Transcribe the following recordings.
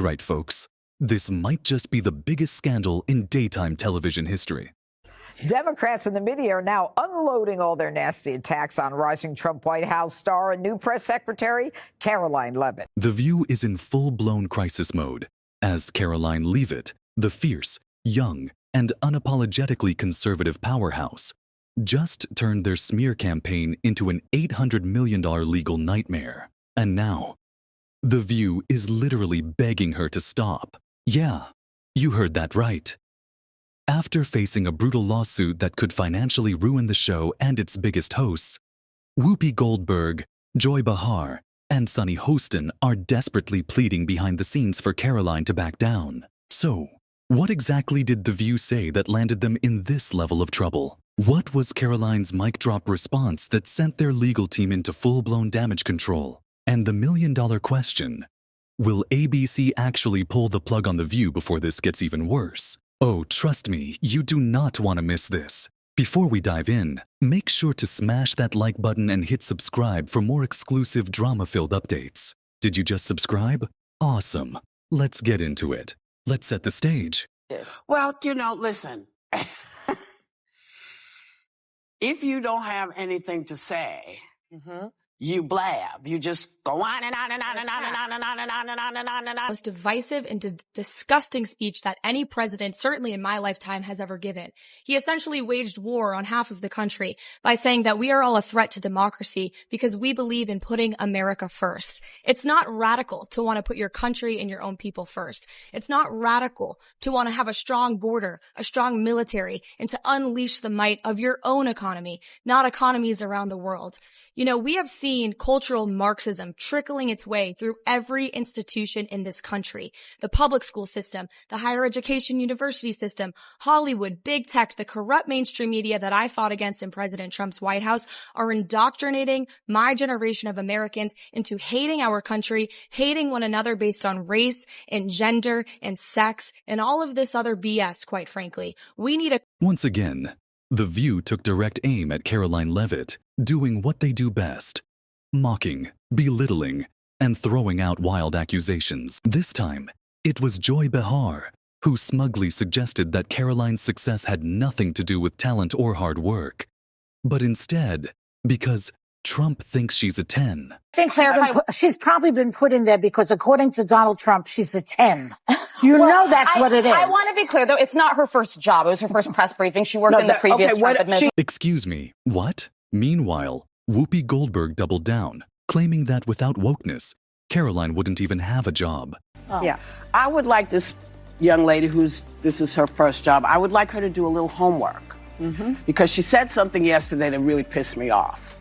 All right, folks, this might just be the biggest scandal in daytime television history. Democrats in the media are now unloading all their nasty attacks on rising Trump White House star and new press secretary, Karoline Leavitt. The View is in full-blown crisis mode, as Karoline Leavitt, the fierce, young, and unapologetically conservative powerhouse, just turned their smear campaign into an $800 million legal nightmare. And now, The View is literally begging her to stop. Yeah, you heard that right. After facing a brutal lawsuit that could financially ruin the show and its biggest hosts, Whoopi Goldberg, Behar, and Sunny Hostin are desperately pleading behind the scenes for Karoline to back down. So, what exactly did The View say that landed them in this level of trouble? What was Karoline's mic drop response that sent their legal team into full-blown damage control? And the million-dollar question, will ABC actually pull the plug on The View before this gets even worse? Oh, trust me, you do not want to miss this. Before we dive in, make sure to smash that like button and hit subscribe for more exclusive drama-filled updates. Did you just subscribe? Awesome. Let's get into it. Let's set the stage. Well, listen. If you don't have anything to say, you blab. You just go on and on and on and on and on and on and on and on and on and on. Most divisive and disgusting speech that any president, certainly in my lifetime, has ever given. He essentially waged war on half of the country by saying that we are all a threat to democracy because we believe in putting America first. It's not radical to want to put your country and your own people first. It's not radical to want to have a strong border, a strong military, and to unleash the might of your own economy, not economies around the world. We have seen cultural Marxism trickling its way through every institution in this country. The public school system, the higher education university system, Hollywood, big tech, the corrupt mainstream media that I fought against in President Trump's White House are indoctrinating my generation of Americans into hating our country, hating one another based on race and gender and sex and all of this other BS, quite frankly. We need a... Once again, The View took direct aim at Karoline Leavitt, doing what they do best: mocking, belittling, and throwing out wild accusations. This time, it was Behar who smugly suggested that Karoline's success had nothing to do with talent or hard work, but instead, because Trump thinks she's a 10. She's probably been put in there because, according to Donald Trump, she's a 10. That's what it is. I want to be clear, though. It's not her first job. It was her first press briefing. She worked in the previous Trump administration. Excuse me, what? Meanwhile, Whoopi Goldberg doubled down, claiming that without wokeness, Karoline wouldn't even have a job. Oh. Yeah. I would like this young lady this is her first job, I would like her to do a little homework. Because she said something yesterday that really pissed me off.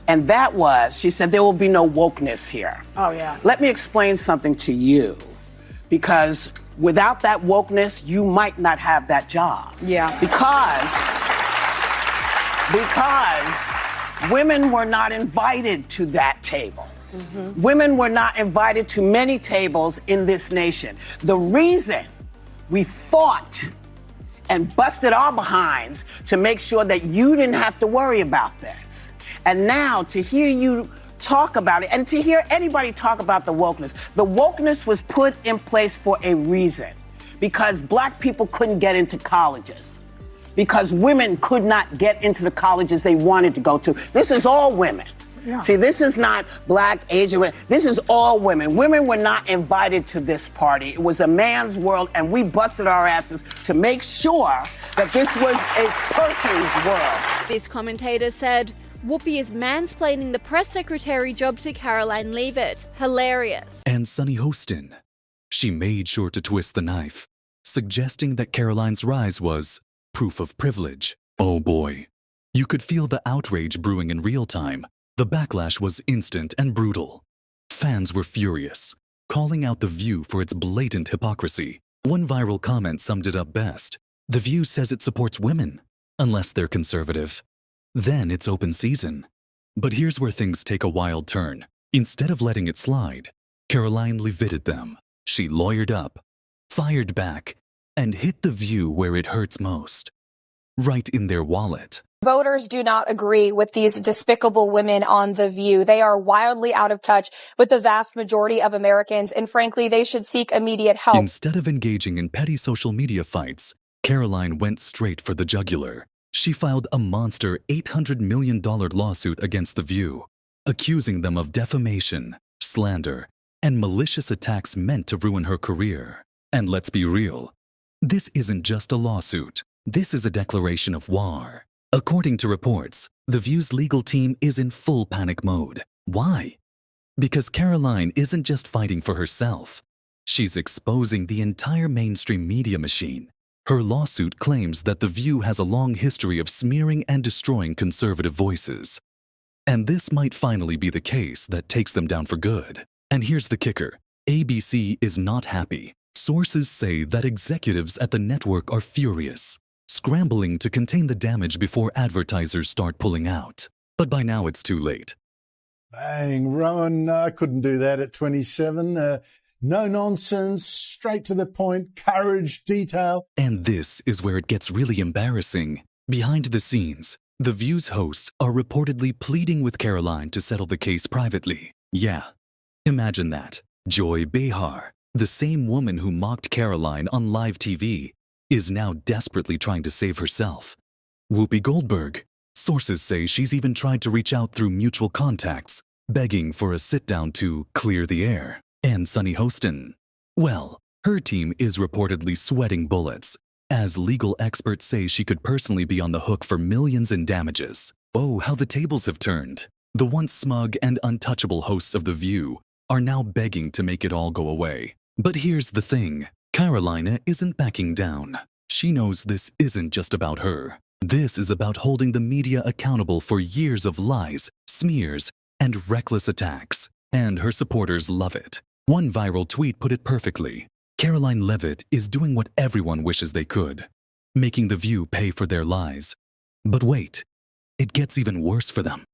And that was, she said, there will be no wokeness here. Oh, yeah. Let me explain something to you. Because without that wokeness, you might not have that job. Yeah. Because women were not invited to that table. Women were not invited to many tables in this nation. The reason we fought and busted our behinds to make sure that you didn't have to worry about this. And now to hear you talk about it and to hear anybody talk about the wokeness was put in place for a reason. Because black people couldn't get into colleges. Because women could not get into the colleges they wanted to go to. This is all women. Yeah. See, this is not black, Asian women. This is all women. Women were not invited to this party. It was a man's world, and we busted our asses to make sure that this was a person's world. This commentator said, Whoopi is mansplaining the press secretary job to Karoline Leavitt. Hilarious. And Sunny Hostin. She made sure to twist the knife, suggesting that Karoline's rise was proof of privilege. Oh boy. You could feel the outrage brewing in real time. The backlash was instant and brutal. Fans were furious, calling out The View for its blatant hypocrisy. One viral comment summed it up best. The View says it supports women, unless they're conservative. Then it's open season. But here's where things take a wild turn. Instead of letting it slide, Karoline Leavitted them. She lawyered up, fired back, and hit The View where it hurts most. Right in their wallet. Voters do not agree with these despicable women on The View. They are wildly out of touch with the vast majority of Americans, and frankly, they should seek immediate help. Instead of engaging in petty social media fights, Karoline went straight for the jugular. She filed a monster $800 million lawsuit against The View, accusing them of defamation, slander, and malicious attacks meant to ruin her career. And let's be real, this isn't just a lawsuit. This is a declaration of war. According to reports, The View's legal team is in full panic mode. Why? Because Karoline isn't just fighting for herself. She's exposing the entire mainstream media machine. Her lawsuit claims that The View has a long history of smearing and destroying conservative voices. And this might finally be the case that takes them down for good. And here's the kicker. ABC is not happy. Sources say that executives at the network are furious, scrambling to contain the damage before advertisers start pulling out. But by now it's too late. Bang, Rowan, I couldn't do that at 27. No nonsense, straight to the point, courage, detail. And this is where it gets really embarrassing. Behind the scenes, The View's hosts are reportedly pleading with Karoline to settle the case privately. Yeah, imagine that. Joy Behar, the same woman who mocked Karoline on live TV, is now desperately trying to save herself. Whoopi Goldberg, sources say she's even tried to reach out through mutual contacts, begging for a sit-down to clear the air. And Sunny Hostin, well, her team is reportedly sweating bullets, as legal experts say she could personally be on the hook for millions in damages. Oh, how the tables have turned. The once smug and untouchable hosts of The View are now begging to make it all go away. But here's the thing. Karoline isn't backing down. She knows this isn't just about her. This is about holding the media accountable for years of lies, smears, and reckless attacks. And her supporters love it. One viral tweet put it perfectly. Karoline Leavitt is doing what everyone wishes they could, making The View pay for their lies. But wait, it gets even worse for them.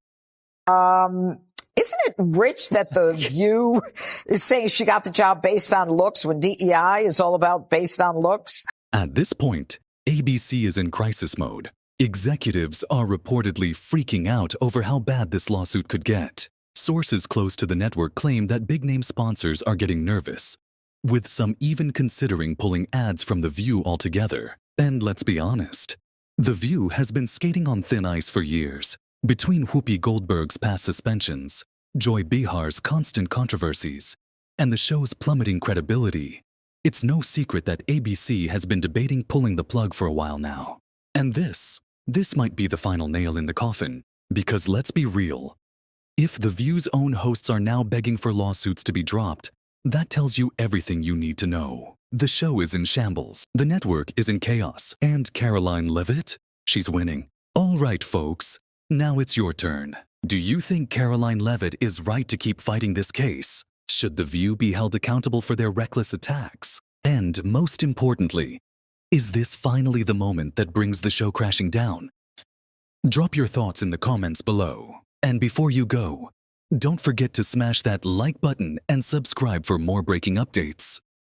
Isn't it rich that The View is saying she got the job based on looks when DEI is all about based on looks? At this point, ABC is in crisis mode. Executives are reportedly freaking out over how bad this lawsuit could get. Sources close to the network claim that big-name sponsors are getting nervous, with some even considering pulling ads from The View altogether. And let's be honest, The View has been skating on thin ice for years. Between Whoopi Goldberg's past suspensions, Joy Behar's constant controversies, and the show's plummeting credibility, it's no secret that ABC has been debating pulling the plug for a while now. And this might be the final nail in the coffin, because let's be real. If The View's own hosts are now begging for lawsuits to be dropped, that tells you everything you need to know. The show is in shambles, the network is in chaos, and Karoline Leavitt, she's winning. All right, folks, now it's your turn. Do you think Karoline Leavitt is right to keep fighting this case? Should The View be held accountable for their reckless attacks? And most importantly, is this finally the moment that brings the show crashing down? Drop your thoughts in the comments below. And before you go, don't forget to smash that like button and subscribe for more breaking updates.